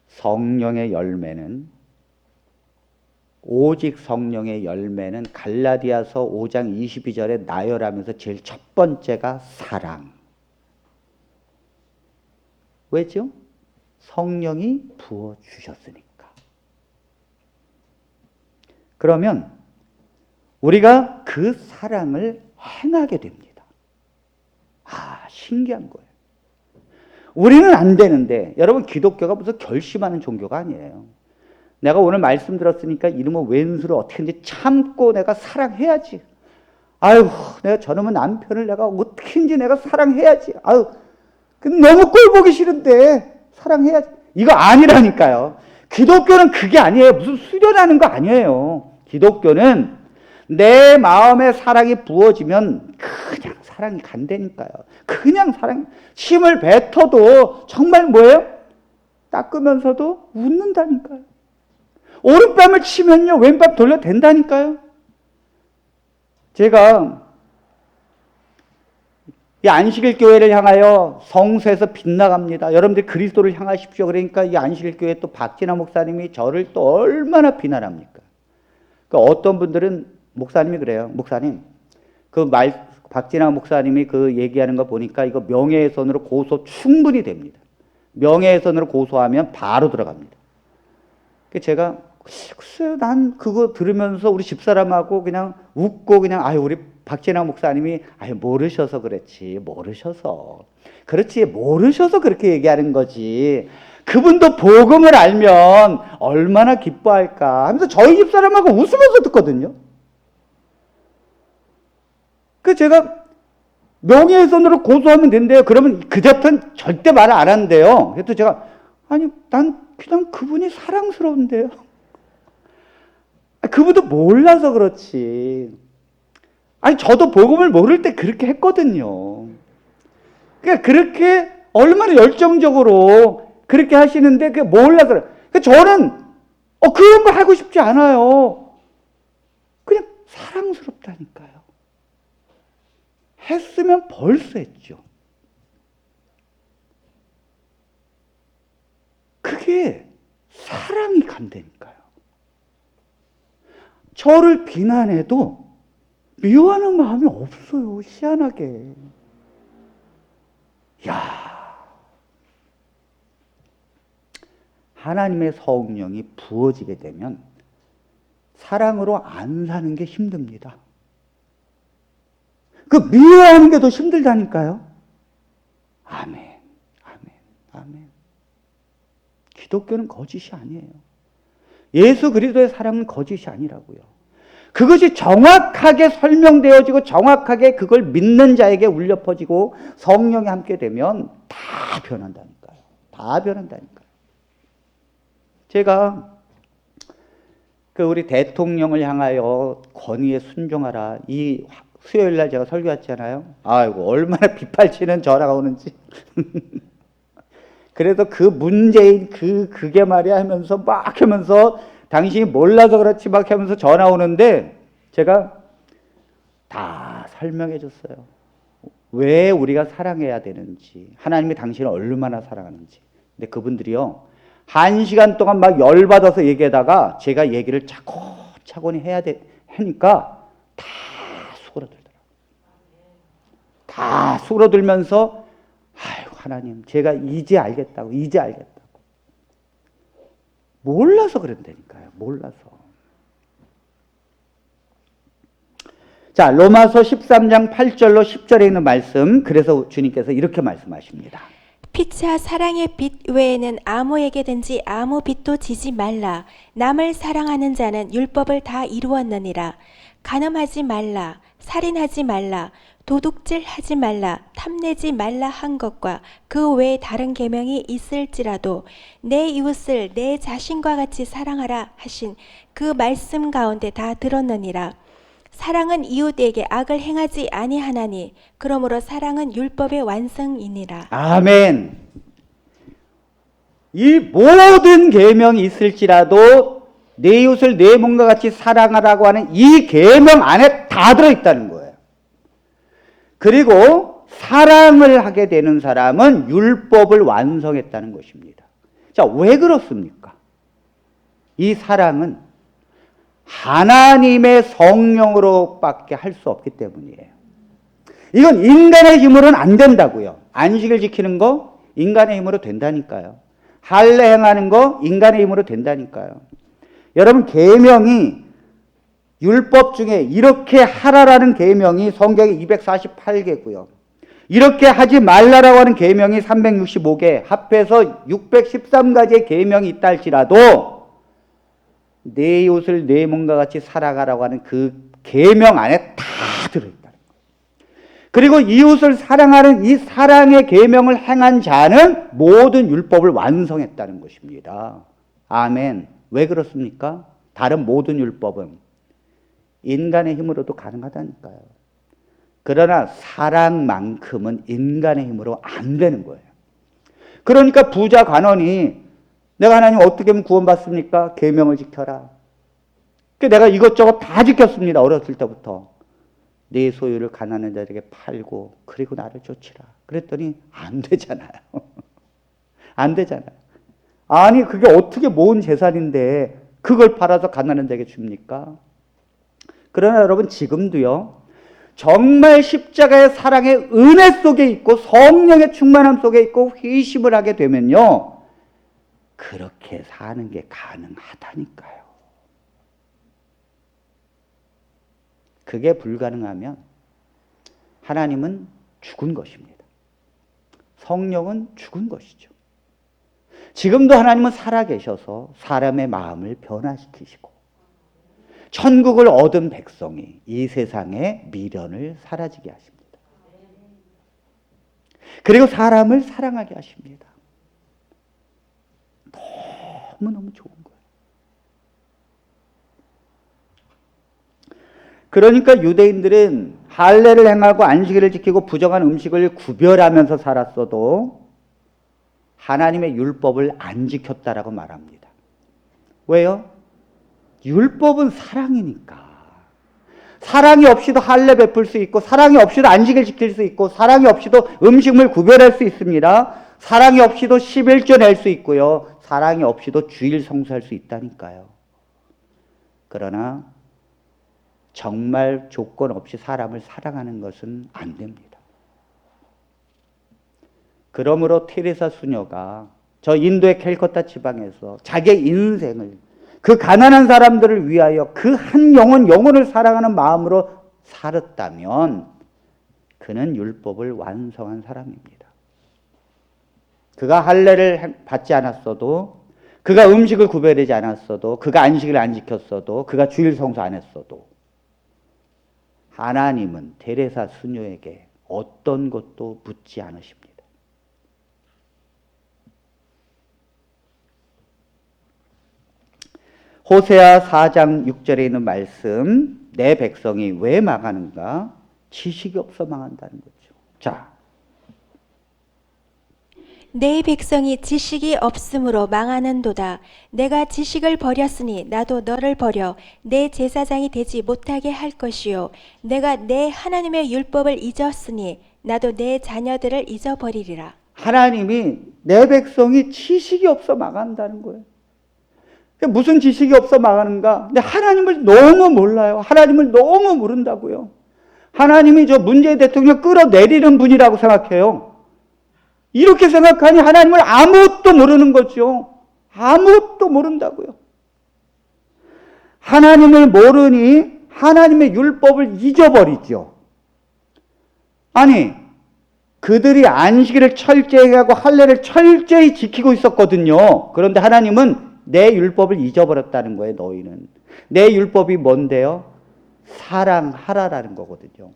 성령의 열매는, 오직 성령의 열매는 갈라디아서 5장 22절에 나열하면서 제일 첫 번째가 사랑. 왜죠? 성령이 부어주셨으니까. 그러면 우리가 그 사랑을 행하게 됩니다. 신기한 거예요. 우리는 안 되는데, 여러분, 기독교가 무슨 결심하는 종교가 아니에요. 내가 오늘 말씀 들었으니까 이놈의 왼수를 어떻게든지 참고 내가 사랑해야지. 아유, 내가 저놈의 남편을 내가 어떻게든지 내가 사랑해야지. 아유, 너무 꼴 보기 싫은데 사랑해야지. 이거 아니라니까요. 기독교는 그게 아니에요. 무슨 수련하는 거 아니에요. 기독교는 내 마음에 사랑이 부어지면 그냥 사랑이 간다니까요. 그냥 사랑, 침을 뱉어도 정말 뭐예요? 닦으면서도 웃는다니까요. 오른뺨을 치면요, 왼뺨 돌려댄다니까요. 제가 이 안식일 교회를 향하여 성수에서 빗나갑니다. 여러분들 그리스도를 향하십시오. 그러니까 이 안식일 교회 또 박진아 목사님이 저를 또 얼마나 비난합니까? 그러니까 어떤 분들은 목사님이 그래요. 목사님, 박진아 목사님이 그 얘기하는 거 보니까 이거 명예훼손으로 고소 충분히 됩니다. 명예훼손으로 고소하면 바로 들어갑니다. 제가 글쎄요, 난 그거 들으면서 우리 집사람하고 그냥 웃고 그냥, 아유, 우리 박진아 목사님이, 아유, 모르셔서 그렇지, 모르셔서 그렇게 얘기하는 거지. 그분도 복음을 알면 얼마나 기뻐할까 하면서 저희 집사람하고 웃으면서 듣거든요. 제가 명예훼손으로 고소하면 된대요. 그러면 그자편 절대 말을 안 한대요. 그래서 제가, 아니, 난 그냥 그분이 사랑스러운데요. 그분도 몰라서 그렇지. 아니, 저도 복음을 모를 때 그렇게 했거든요. 그러니까 그렇게 얼마나 열정적으로 그렇게 하시는데 그게 몰라서 그래요. 그러니까 저는 그런 거 하고 싶지 않아요. 그냥 사랑스럽다니까요. 했으면 벌써 했죠. 그게 사랑이 간다니까요. 저를 비난해도 미워하는 마음이 없어요. 희한하게. 하나님의 성령이 부어지게 되면 사랑으로 안 사는 게 힘듭니다. 그 미워하는 게 더 힘들다니까요. 아멘, 아멘, 아멘. 기독교는 거짓이 아니에요. 예수 그리스도의 사랑은 거짓이 아니라고요. 그것이 정확하게 설명되어지고 정확하게 그걸 믿는 자에게 울려 퍼지고 성령이 함께 되면 다 변한다니까요. 다 변한다니까요. 제가 우리 대통령을 향하여 권위에 순종하라, 이 수요일 날 제가 설교했잖아요. 아이고, 얼마나 빗발치는 전화가 오는지. 그래서 그 문재인 그게 말이야 하면서 막 하면서 당신이 몰라서 그렇지 막 하면서 전화 오는데 제가 다 설명해 줬어요. 왜 우리가 사랑해야 되는지, 하나님이 당신을 얼마나 사랑하는지. 근데 그분들이요, 1시간 동안 막 열받아서 얘기하다가 제가 얘기를 차곡차곡 하니까 다 수그러들더라고요. 수그러들면서 아유 하나님 제가 이제 알겠다고. 몰라서 그런다니까요. 몰라서. 자, 로마서 13장 8절로 10절에 있는 말씀, 그래서 주님께서 이렇게 말씀하십니다. 피차 사랑의 빛 외에는 아무에게든지 아무 빚도 지지 말라. 남을 사랑하는 자는 율법을 다 이루었느니라. 간음하지 말라. 살인하지 말라. 도둑질하지 말라. 탐내지 말라 한 것과 그 외에 다른 계명이 있을지라도 내 이웃을 내 자신과 같이 사랑하라 하신 그 말씀 가운데 다 들었느니라. 사랑은 이웃에게 악을 행하지 아니하나니 그러므로 사랑은 율법의 완성이니라. 아멘. 이 모든 계명이 있을지라도 내 이웃을 내 몸과 같이 사랑하라고 하는 이 계명 안에 다 들어있다는 거예요. 그리고 사랑을 하게 되는 사람은 율법을 완성했다는 것입니다. 자, 왜 그렇습니까? 이 사랑은 하나님의 성령으로밖에 할 수 없기 때문이에요. 이건 인간의 힘으로는 안 된다고요. 안식을 지키는 거 인간의 힘으로 된다니까요. 할례 행하는 거 인간의 힘으로 된다니까요. 여러분, 계명이 율법 중에 이렇게 하라라는 계명이 성경에 248개고요. 이렇게 하지 말라라고 하는 계명이 365개, 합해서 613가지의 계명이 있다 할지라도 내 이웃을 내 몸과 같이 살아가라고 하는 그 계명 안에 다 들어있다는 거예요. 그리고 이웃을 사랑하는 이 사랑의 계명을 행한 자는 모든 율법을 완성했다는 것입니다. 아멘. 왜 그렇습니까? 다른 모든 율법은 인간의 힘으로도 가능하다니까요. 그러나 사랑만큼은 인간의 힘으로 안 되는 거예요. 그러니까 부자 관원이 내가 하나님 어떻게 하면 구원받습니까? 계명을 지켜라. 내가 이것저것 다 지켰습니다. 어렸을 때부터. 내 소유를 가난한 자에게 팔고 그리고 나를 쫓으라. 그랬더니 안 되잖아요. 안 되잖아요. 아니 그게 어떻게 모은 재산인데 그걸 팔아서 가난한 자에게 줍니까? 그러나 여러분 지금도요. 정말 십자가의 사랑의 은혜 속에 있고 성령의 충만함 속에 있고 회심을 하게 되면요. 그렇게 사는 게 가능하다니까요. 그게 불가능하면 하나님은 죽은 것입니다. 성령은 죽은 것이죠. 지금도 하나님은 살아계셔서 사람의 마음을 변화시키시고 천국을 얻은 백성이 이 세상의 미련을 사라지게 하십니다. 그리고 사람을 사랑하게 하십니다. 너무너무 좋은 거예요. 그러니까 유대인들은 할례를 행하고 안식일을 지키고 부정한 음식을 구별하면서 살았어도 하나님의 율법을 안 지켰다라고 말합니다. 왜요? 율법은 사랑이니까. 사랑이 없이도 할례 베풀 수 있고 사랑이 없이도 안식일 지킬 수 있고 사랑이 없이도 음식물 구별할 수 있습니다. 사랑이 없이도 11조 낼 수 있고요. 사랑이 없이도 주일 성수할 수 있다니까요. 그러나 정말 조건 없이 사람을 사랑하는 것은 안 됩니다. 그러므로 테레사 수녀가 저 인도의 캘커타 지방에서 자기의 인생을 그 가난한 사람들을 위하여 그 한 영혼을 사랑하는 마음으로 살았다면 그는 율법을 완성한 사람입니다. 그가 할례를 받지 않았어도, 그가 음식을 구별하지 않았어도, 그가 안식을 안 지켰어도, 그가 주일 성수 안 했어도 하나님은 테레사 수녀에게 어떤 것도 묻지 않으십니다. 호세아 4장 6절에 있는 말씀, 내 백성이 왜 망하는가? 지식이 없어 망한다는 거죠. 자, 내 백성이 지식이 없으므로 망하는도다. 내가 지식을 버렸으니 나도 너를 버려 내 제사장이 되지 못하게 할 것이요. 내가 내 하나님의 율법을 잊었으니 나도 내 자녀들을 잊어버리리라. 하나님이 내 백성이 지식이 없어 망한다는 거예요. 무슨 지식이 없어 망하는가? 근데 하나님을 너무 몰라요. 하나님을 너무 모른다고요. 하나님이 저 문재인 대통령 끌어내리는 분이라고 생각해요. 이렇게 생각하니 하나님을 아무것도 모르는 거죠. 아무것도 모른다고요. 하나님을 모르니 하나님의 율법을 잊어버리죠. 아니, 그들이 안식일을 철저히 하고 할례를 철저히 지키고 있었거든요. 그런데 하나님은 내 율법을 잊어버렸다는 거예요. 너희는. 내 율법이 뭔데요? 사랑하라라는 거거든요.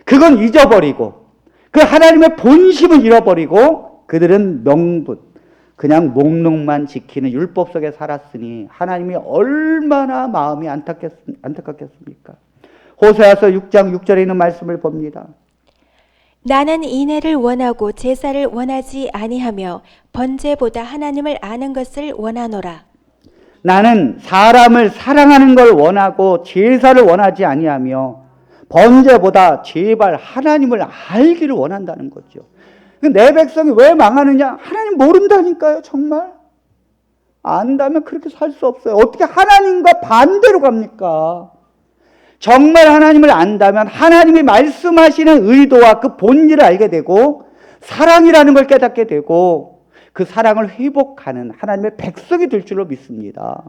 그건 잊어버리고 그 하나님의 본심을 잃어버리고 그들은 명분, 그냥 목록만 지키는 율법 속에 살았으니 하나님이 얼마나 마음이 안타깝겠습니까? 호세아서 6장 6절에 있는 말씀을 봅니다. 나는 인애를 원하고 제사를 원하지 아니하며 번제보다 하나님을 아는 것을 원하노라. 나는 사람을 사랑하는 걸 원하고 제사를 원하지 아니하며 번제보다 제발 하나님을 알기를 원한다는 거죠. 내 백성이 왜 망하느냐? 하나님 모른다니까요. 정말 안다면 그렇게 살 수 없어요. 어떻게 하나님과 반대로 갑니까? 정말 하나님을 안다면 하나님이 말씀하시는 의도와 그 본질을 알게 되고 사랑이라는 걸 깨닫게 되고 그 사랑을 회복하는 하나님의 백성이 될 줄로 믿습니다.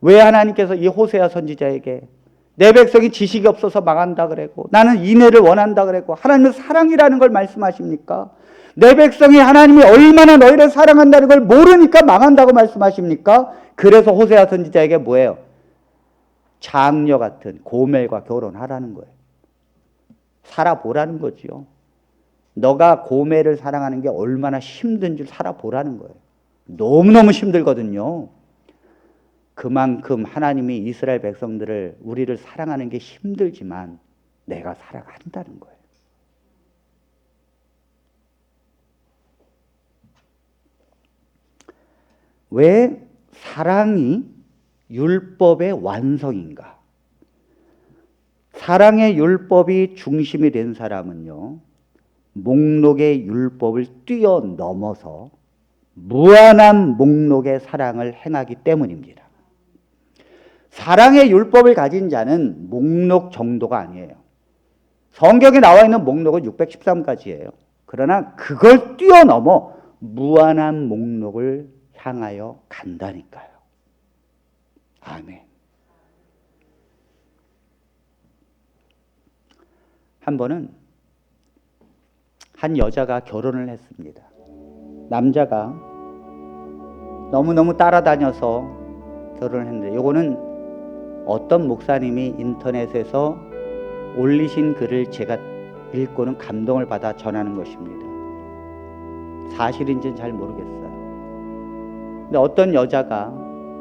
왜 하나님께서 이 호세아 선지자에게 내 백성이 지식이 없어서 망한다 그랬고 나는 인애를 원한다 그랬고 하나님의 사랑이라는 걸 말씀하십니까? 내 백성이 하나님이 얼마나 너희를 사랑한다는 걸 모르니까 망한다고 말씀하십니까? 그래서 호세아 선지자에게 뭐예요? 장녀 같은 고멜과 결혼하라는 거예요. 살아보라는 거지요. 너가 고멜을 사랑하는 게 얼마나 힘든 줄 살아보라는 거예요. 너무너무 힘들거든요. 그만큼 하나님이 이스라엘 백성들을 우리를 사랑하는 게 힘들지만 내가 사랑한다는 거예요. 왜 사랑이 율법의 완성인가? 사랑의 율법이 중심이 된 사람은요, 목록의 율법을 뛰어넘어서 무한한 목록의 사랑을 행하기 때문입니다. 사랑의 율법을 가진 자는 목록 정도가 아니에요. 성경에 나와 있는 목록은 613가지예요. 그러나 그걸 뛰어넘어 무한한 목록을 향하여 간다니까요. 아멘. 한 번은 한 여자가 결혼을 했습니다. 남자가 너무너무 따라다녀서 결혼을 했는데, 요거는 어떤 목사님이 인터넷에서 올리신 글을 제가 읽고는 감동을 받아 전하는 것입니다. 사실인지는 잘 모르겠어요. 근데 어떤 여자가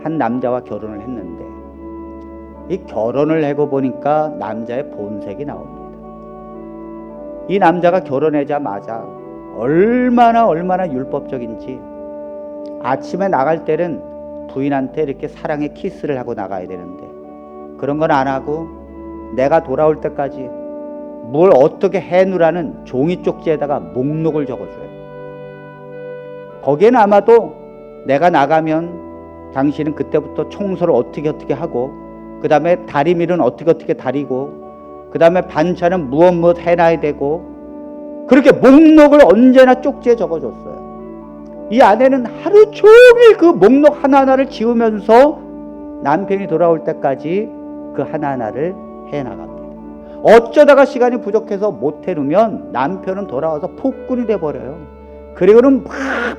한 남자와 결혼을 했는데 이 결혼을 하고 보니까 남자의 본색이 나옵니다. 이 남자가 결혼하자마자 얼마나 율법적인지 아침에 나갈 때는 부인한테 이렇게 사랑의 키스를 하고 나가야 되는데 그런 건 안 하고 내가 돌아올 때까지 뭘 어떻게 해놓으라는 종이 쪽지에다가 목록을 적어줘요. 거기에는 아마도 내가 나가면 당신은 그때부터 청소를 어떻게 하고 그 다음에 다리밀은 어떻게 다리고 그 다음에 반찬은 무엇 해놔야 되고 그렇게 목록을 언제나 쪽지에 적어줬어요. 이 아내는 하루 종일 그 목록 하나하나를 지우면서 남편이 돌아올 때까지 그 하나하나를 해나갑니다. 어쩌다가 시간이 부족해서 못 해놓으면 남편은 돌아와서 폭군이 돼버려요. 그리고는 막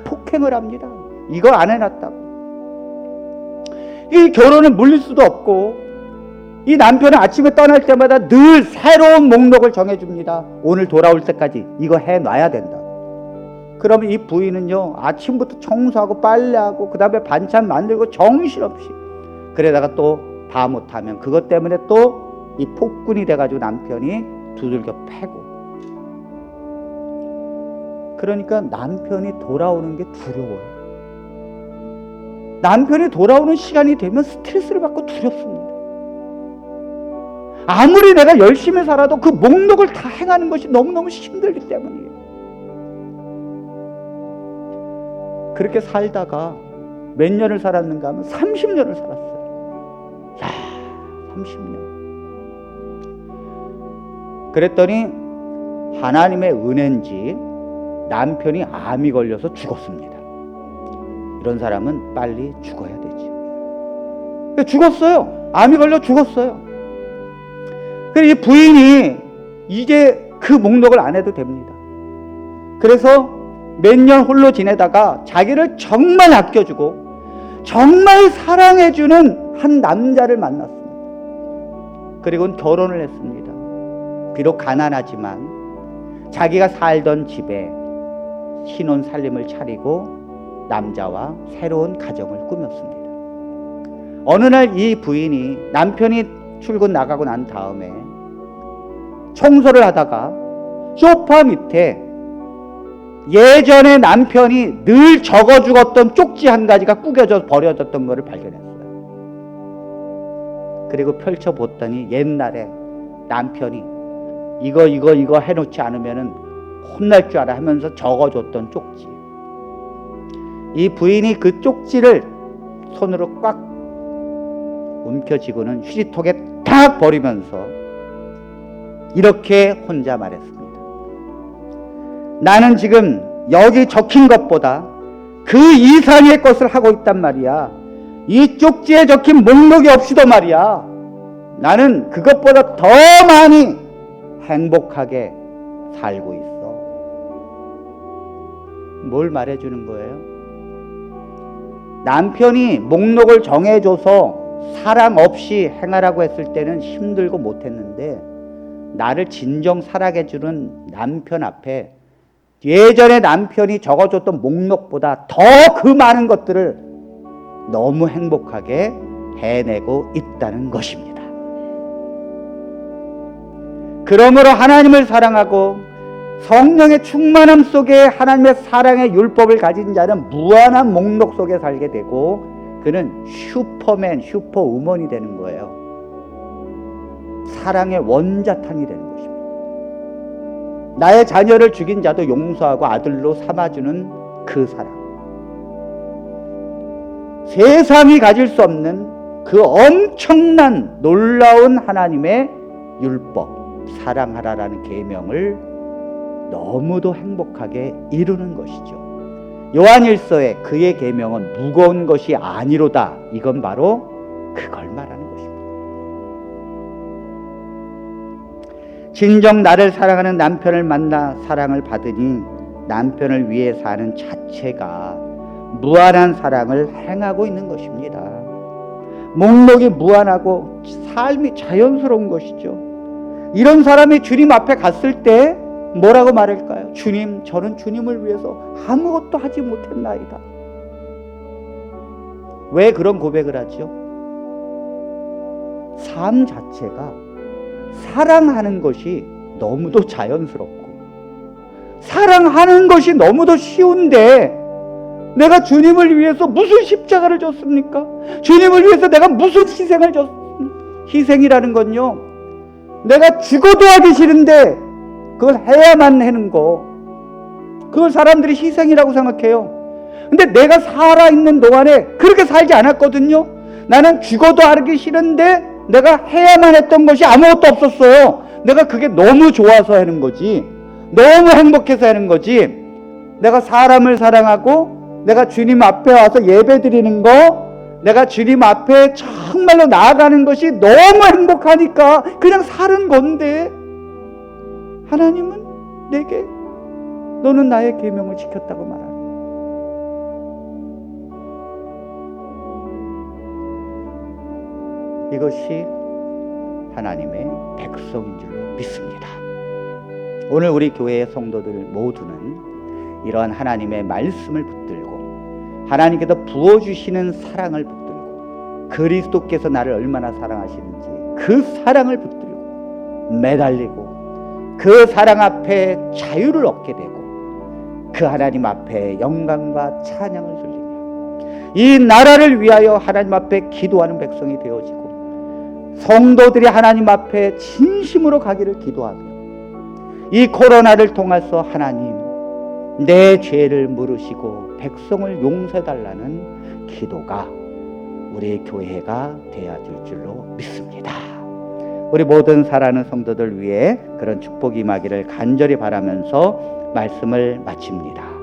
폭행을 합니다. 이걸 안 해놨다고. 이 결혼을 물릴 수도 없고 이 남편은 아침에 떠날 때마다 늘 새로운 목록을 정해줍니다. 오늘 돌아올 때까지 이거 해놔야 된다. 그러면 이 부인은요 아침부터 청소하고 빨래하고 그 다음에 반찬 만들고 정신없이 그러다가 또 다 못하면 그것 때문에 또 이 폭군이 돼가지고 남편이 두들겨 패고 그러니까 남편이 돌아오는 게 두려워요. 남편이 돌아오는 시간이 되면 스트레스를 받고 두렵습니다. 아무리 내가 열심히 살아도 그 목록을 다 행하는 것이 너무너무 힘들기 때문이에요. 그렇게 살다가 몇 년을 살았는가 하면 30년을 살았어요. 야, 30년. 그랬더니 하나님의 은혜인지 남편이 암이 걸려서 죽었습니다. 이런 사람은 빨리 죽어야 되죠. 죽었어요. 암이 걸려 죽었어요. 그래서 이 부인이 이제 그 목록을 안 해도 됩니다. 그래서 몇 년 홀로 지내다가 자기를 정말 아껴주고 정말 사랑해주는 한 남자를 만났습니다. 그리고는 결혼을 했습니다. 비록 가난하지만 자기가 살던 집에 신혼 살림을 차리고 남자와 새로운 가정을 꾸몄습니다. 어느 날 이 부인이 남편이 출근 나가고 난 다음에 청소를 하다가 소파 밑에 예전에 남편이 늘 적어 죽었던 쪽지 한 가지가 구겨져 버려졌던 것을 발견했어요. 그리고 펼쳐봤더니 옛날에 남편이 이거 해놓지 않으면 혼날 줄 알아 하면서 적어줬던 쪽지. 이 부인이 그 쪽지를 손으로 꽉 움켜쥐고는 휴지통에 탁 버리면서 이렇게 혼자 말했습니다. 나는 지금 여기 적힌 것보다 그 이상의 것을 하고 있단 말이야. 이 쪽지에 적힌 목록이 없이도 말이야. 나는 그것보다 더 많이 행복하게 살고 있어. 뭘 말해주는 거예요? 남편이 목록을 정해줘서 사랑 없이 행하라고 했을 때는 힘들고 못했는데 나를 진정 사랑해주는 남편 앞에 예전에 남편이 적어줬던 목록보다 더 그 많은 것들을 너무 행복하게 해내고 있다는 것입니다. 그러므로 하나님을 사랑하고 성령의 충만함 속에 하나님의 사랑의 율법을 가진 자는 무한한 목록 속에 살게 되고 그는 슈퍼맨, 슈퍼우먼이 되는 거예요. 사랑의 원자탄이 되는 것입니다. 나의 자녀를 죽인 자도 용서하고 아들로 삼아주는 그 사랑. 세상이 가질 수 없는 그 엄청난 놀라운 하나님의 율법, 사랑하라라는 계명을 너무도 행복하게 이루는 것이죠. 요한일서에 그의 계명은 무거운 것이 아니로다. 이건 바로 그걸 말하는 것입니다. 진정 나를 사랑하는 남편을 만나 사랑을 받으니 남편을 위해 사는 자체가 무한한 사랑을 행하고 있는 것입니다. 목록이 무한하고 삶이 자연스러운 것이죠. 이런 사람이 주님 앞에 갔을 때 뭐라고 말할까요? 주님, 저는 주님을 위해서 아무것도 하지 못했나이다. 왜 그런 고백을 하죠? 삶 자체가 사랑하는 것이 너무도 자연스럽고 사랑하는 것이 너무도 쉬운데 내가 주님을 위해서 무슨 십자가를 줬습니까? 주님을 위해서 내가 무슨 희생을 줬습니까? 희생이라는 건요, 내가 죽어도 하기 싫은데 그걸 해야만 하는 거, 그걸 사람들이 희생이라고 생각해요. 근데 내가 살아있는 동안에 그렇게 살지 않았거든요. 나는 죽어도 하기 싫은데 내가 해야만 했던 것이 아무것도 없었어요. 내가 그게 너무 좋아서 하는 거지, 너무 행복해서 하는 거지. 내가 사람을 사랑하고 내가 주님 앞에 와서 예배 드리는 거, 내가 주님 앞에 정말로 나아가는 것이 너무 행복하니까 그냥 사는 건데, 하나님은 내게 너는 나의 계명을 지켰다고 말하는 거예요. 이것이 하나님의 백성인 줄로 믿습니다. 오늘 우리 교회의 성도들 모두는 이러한 하나님의 말씀을 붙들고 하나님께서 부어주시는 사랑을 붙들고 그리스도께서 나를 얼마나 사랑하시는지 그 사랑을 붙들고 매달리고 그 사랑 앞에 자유를 얻게 되고 그 하나님 앞에 영광과 찬양을 돌리며 이 나라를 위하여 하나님 앞에 기도하는 백성이 되어지고 성도들이 하나님 앞에 진심으로 가기를 기도하며 이 코로나를 통해서 하나님 내 죄를 물으시고 백성을 용서해달라는 기도가 우리 교회가 되어질 줄로 믿습니다. 우리 모든 사랑하는 성도들 위해 그런 축복이 임하기를 간절히 바라면서 말씀을 마칩니다.